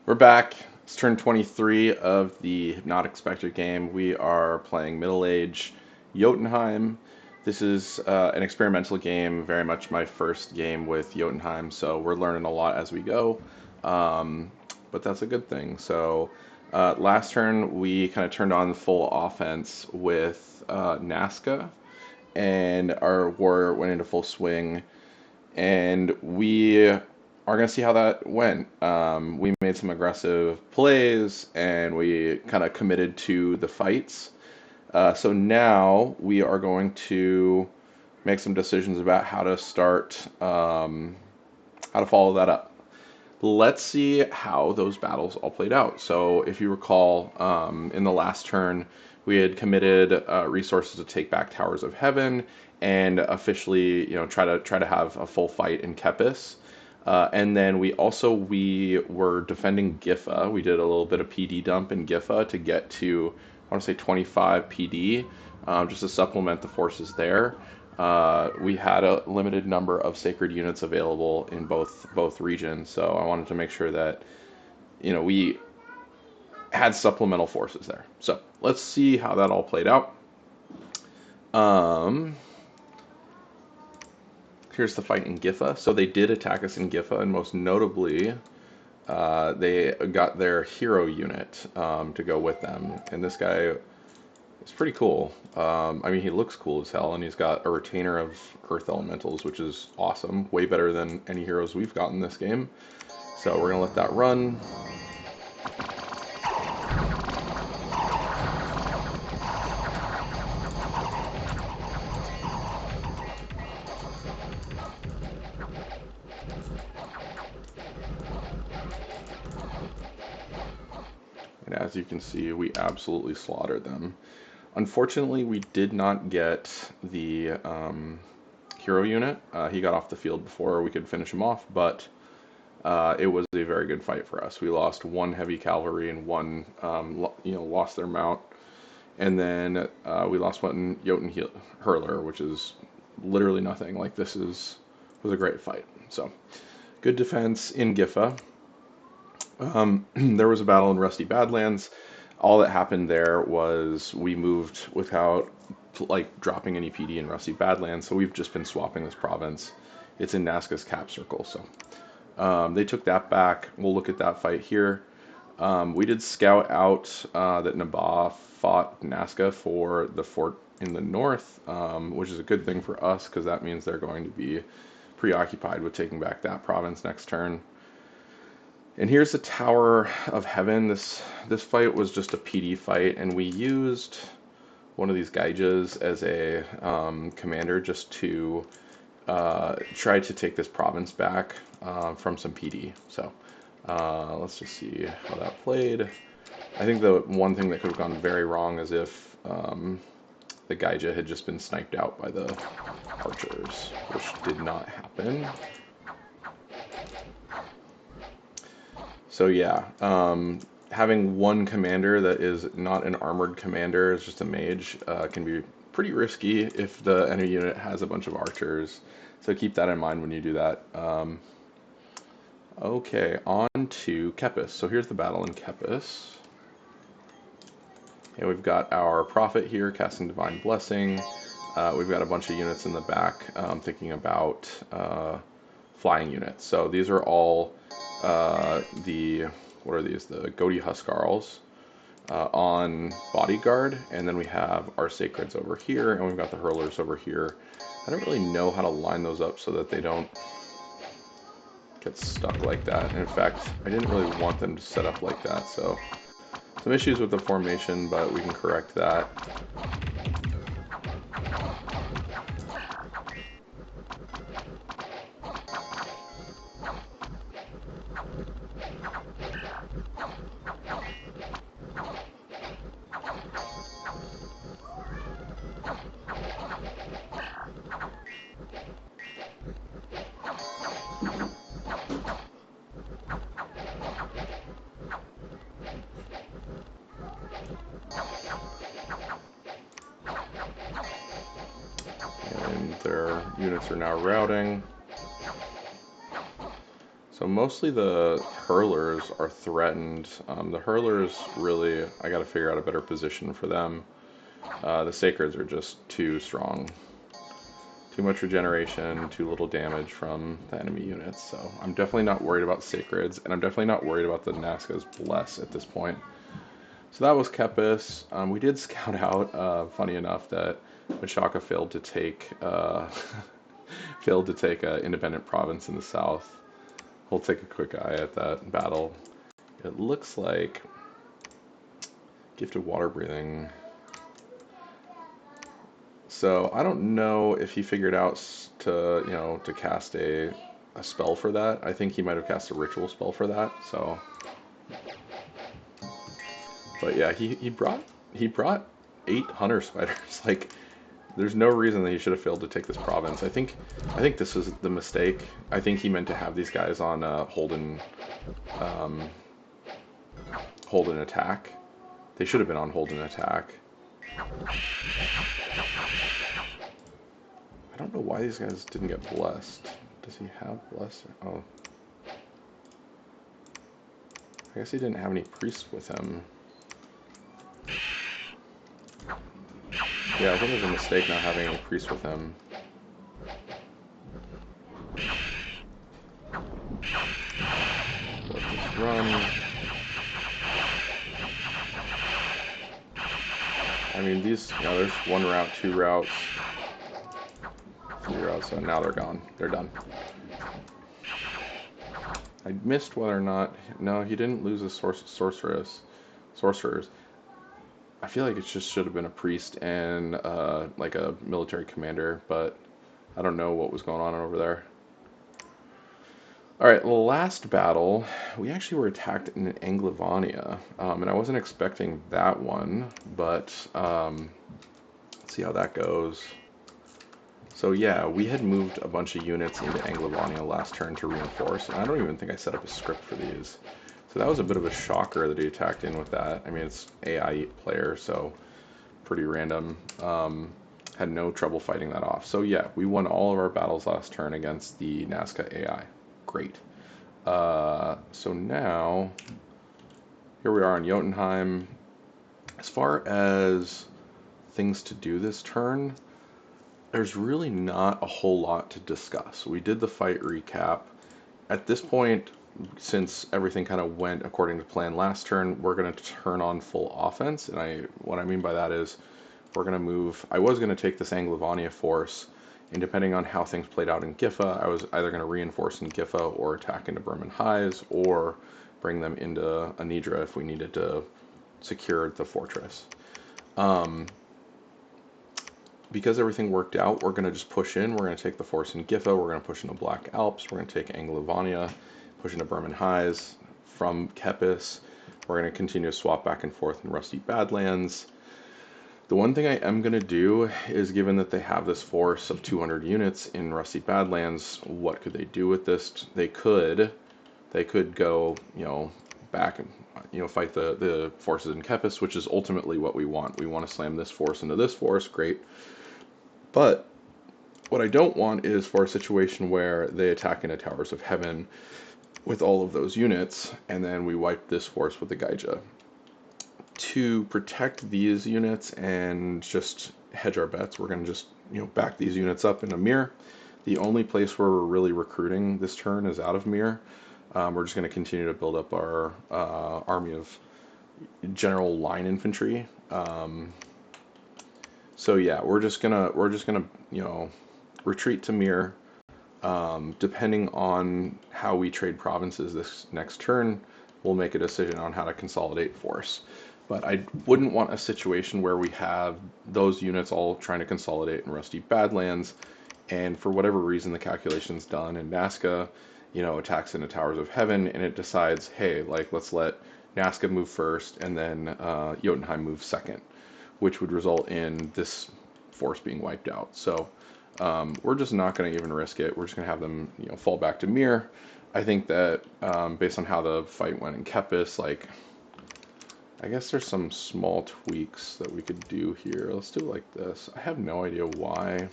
We're back. It's turn 23 of the Hypnotic Specter game. We are playing Middle Age Jotunheim. This is an experimental game, very much my first game with Jotunheim, so we're learning a lot as we go, um, but that's a good thing. So last turn we kind of turned on the full offense with Nazca, and our war went into full swing and we are going to see how that went. We made some aggressive plays and we kind of committed to the fights. So now we are going to make some decisions about how to start, how to follow that up. Let's see how those battles all played out. So if you recall, in the last turn, we had committed resources to take back Towers of Heaven and officially, try to have a full fight in Kepis. And then we were defending Gifa. We did a little bit of PD dump in Gifa to get to, I want to say 25 PD, just to supplement the forces there. We had a limited number of sacred units available in both regions, so I wanted to make sure that we had supplemental forces there. So let's see how that all played out. Here's the fight in Gifa. So they did attack us in Gifa, and most notably, they got their hero unit to go with them, and this guy is pretty cool. I mean, he looks cool as hell, and he's got a retainer of earth elementals, which is awesome. Way better than any heroes we've got in this game. So we're going to let that run. And as you can see, we absolutely slaughtered them. Unfortunately, we did not get the hero unit. He got off the field before we could finish him off, but it was a very good fight for us. We lost one heavy cavalry and one, lost their mount. And then we lost one Jotun hurler, which is literally nothing. Like, was a great fight. So, good defense in Gifa. There was a battle in Rusty Badlands. All that happened there was we moved without dropping any PD in Rusty Badlands, so we've just been swapping this province. It's in Nazca's cap circle, so they took that back. We'll look at that fight here. We did scout out that Nabah fought Nazca for the fort in the north, which is a good thing for us because that means they're going to be preoccupied with taking back that province next turn. And here's the Tower of Heaven. This fight was just a PD fight, and we used one of these Gaijas as a commander just to try to take this province back from some PD. So let's just see how that played. I think the one thing that could have gone very wrong is if the Gaija had just been sniped out by the archers, which did not happen. So yeah, having one commander that is not an armored commander, is just a mage, can be pretty risky if the enemy unit has a bunch of archers. So keep that in mind when you do that. Okay, on to Kepis. So here's the battle in Kepis. And we've got our prophet here casting Divine Blessing. We've got a bunch of units in the back thinking about flying units. So these are all what are these? The Goaty Huskarls on bodyguard, and then we have our sacreds over here, and we've got the hurlers over here. I don't really know how to line those up so that they don't get stuck like that. And in fact, I didn't really want them to set up like that, so some issues with the formation, but we can correct that. And their units are now routing. So mostly the hurlers are threatened. The hurlers really, I got to figure out a better position for them. The sacreds are just too strong. Too much regeneration, too little damage from the enemy units. So I'm definitely not worried about sacreds, and I'm definitely not worried about the Nazca's Bless at this point. So that was Kepis. We did scout out, funny enough, that Machaka failed to take failed to take an independent province in the south. We'll take a quick eye at that battle. It looks like Gift of Water Breathing. So I don't know if he figured out to cast a spell for that. I think he might have cast a ritual spell for that. So, but yeah, he brought 8 hunter spiders. Like, there's no reason that he should have failed to take this province. I think this is the mistake. I think he meant to have these guys on um, hold an attack. They should have been on hold an attack. I don't know why these guys didn't get blessed. Does he have blessed? Oh, I guess he didn't have any priests with him. Yeah, I think it was a mistake not having any priests with him. Let this run. I mean, there's one route, 2 routes, 3 routes, so now they're gone. They're done. I missed whether or not, no, he didn't lose a sorcerers. I feel like it just should have been a priest and like a military commander, but I don't know what was going on over there. All right, the last battle, we actually were attacked in Anglavania, and I wasn't expecting that one, but let's see how that goes. So yeah, we had moved a bunch of units into Anglavania last turn to reinforce, and I don't even think I set up a script for these. So that was a bit of a shocker that he attacked in with that. I mean, it's AI player, so pretty random. Had no trouble fighting that off. So yeah, we won all of our battles last turn against the Nazca AI. Great. So now, here we are in Jotunheim. As far as things to do this turn, there's really not a whole lot to discuss. We did the fight recap. At this point, since everything kind of went according to plan last turn, we're going to turn on full offense. And what I mean by that is we're going to move. I was going to take this Anglavania force, and depending on how things played out in Giffa, I was either going to reinforce in Giffa or attack into Berman Highs or bring them into Anidra if we needed to secure the fortress. Because everything worked out, we're going to just push in. We're going to take the force in Giffa. We're going to push into Black Alps. We're going to take Anglavania, push into Berman Highs from Kepis. We're going to continue to swap back and forth in Rusty Badlands. The one thing I am going to do is, given that they have this force of 200 units in Rusty Badlands, what could they do with this? They could go, back and, fight the forces in Kepis, which is ultimately what we want. We want to slam this force into this force, great. But what I don't want is for a situation where they attack into Towers of Heaven with all of those units, and then we wipe this force with the Gaija. To protect these units and just hedge our bets, we're going to just back these units up in a Mir. The only place where we're really recruiting this turn is out of Mir. We're just going to continue to build up our army of general line infantry. So yeah, we're just gonna retreat to Mir. Depending on how we trade provinces this next turn, we'll make a decision on how to consolidate force. But I wouldn't want a situation where we have those units all trying to consolidate in Rusty Badlands, and for whatever reason the calculation's done and Nazca, attacks into Towers of Heaven, and it decides, hey, like, let's let Nazca move first and then Jotunheim move second, which would result in this force being wiped out. So we're just not going to even risk it. We're just going to have them, fall back to Mir. I think that based on how the fight went in Kepis, like, I guess there's some small tweaks that we could do here. Let's do it like this. I have no idea why.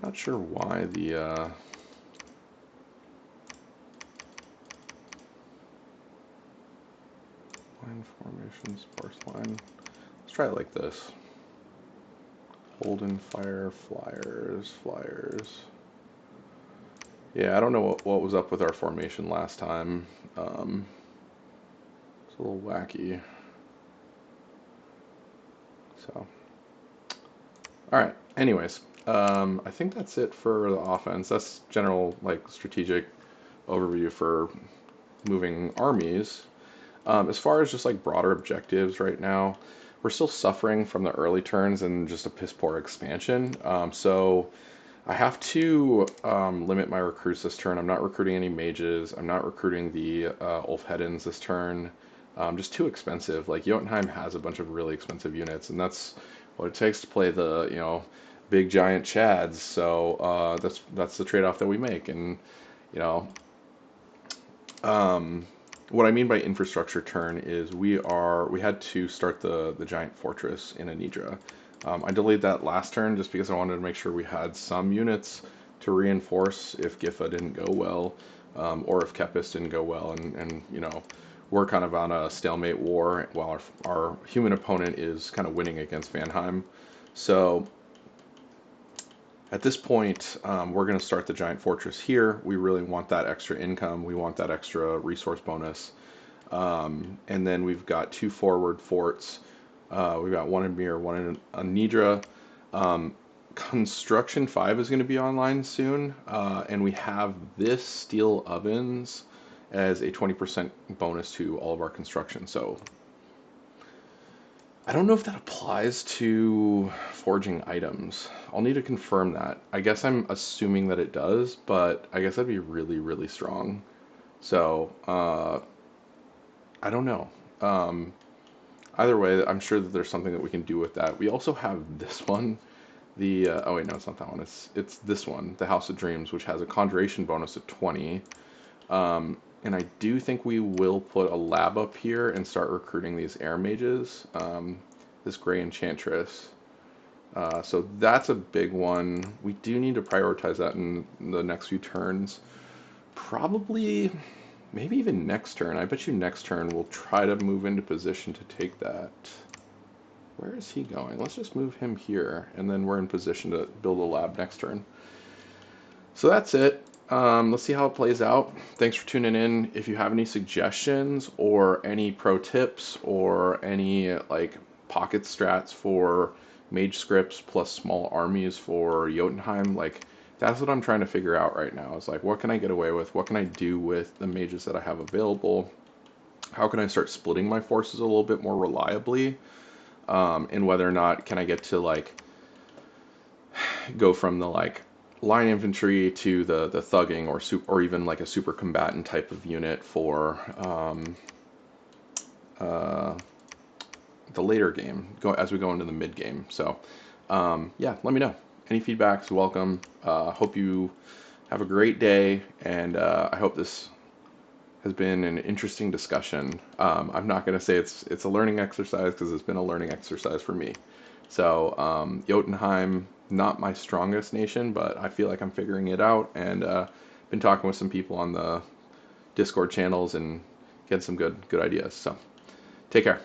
Not sure why the line formation, sparse line. Let's try it like this. Hold and fire, flyers, flyers. Yeah, I don't know what was up with our formation last time. It's a little wacky. So, all right. Anyways, I think that's it for the offense. That's general like strategic overview for moving armies. As far as just like broader objectives right now, we're still suffering from the early turns and just a piss poor expansion. So I have to limit my recruits this turn. I'm not recruiting any mages. I'm not recruiting the Ulfhedens this turn. Just too expensive. Like Jotunheim has a bunch of really expensive units, and that's what it takes to play the big giant Chads. So that's the trade-off that we make. And you know um, what I mean by infrastructure turn is we had to start the giant fortress in Anidra. I delayed that last turn just because I wanted to make sure we had some units to reinforce if Gifa didn't go well, or if Kepis didn't go well, and we're kind of on a stalemate war while our human opponent is kind of winning against Vanheim. So at this point, we're going to start the giant fortress here. We really want that extra income. We want that extra resource bonus. And then we've got two forward forts. We've got one in Mir, one in Anidra. Construction 5 is going to be online soon. And we have this steel ovens as a 20% bonus to all of our construction. So I don't know if that applies to forging items. I'll need to confirm that. I guess I'm assuming that it does, but I guess that'd be really, really strong. So, I don't know. Um, Either way, I'm sure that there's something that we can do with that. We also have this one. Oh wait, no, it's not that one. It's this one, the House of Dreams, which has a conjuration bonus of 20. And I do think we will put a lab up here and start recruiting these air mages. This Gray Enchantress. So that's a big one. We do need to prioritize that in the next few turns. Probably, maybe even next turn. I bet you next turn we'll try to move into position to take that. Where is he going? Let's just move him here, and then we're in position to build a lab next turn. So that's it. Let's see how it plays out. Thanks for tuning in. If you have any suggestions or any pro tips or any like pocket strats for mage scripts plus small armies for Jotunheim, like that's what I'm trying to figure out right now. Is like what can I get away with? What can I do with the mages that I have available? How can I start splitting my forces a little bit more reliably? And whether or not can I get to like go from the like line infantry to the thugging or even like a super combatant type of unit for uh, the later game as we go into the mid game. So yeah, let me know. Any feedback's welcome. Hope you have a great day, and I hope this has been an interesting discussion. I'm not going to say it's a learning exercise because it's been a learning exercise for me. So Jotunheim, not my strongest nation, but I feel like I'm figuring it out, and been talking with some people on the Discord channels and getting some good ideas. So take care.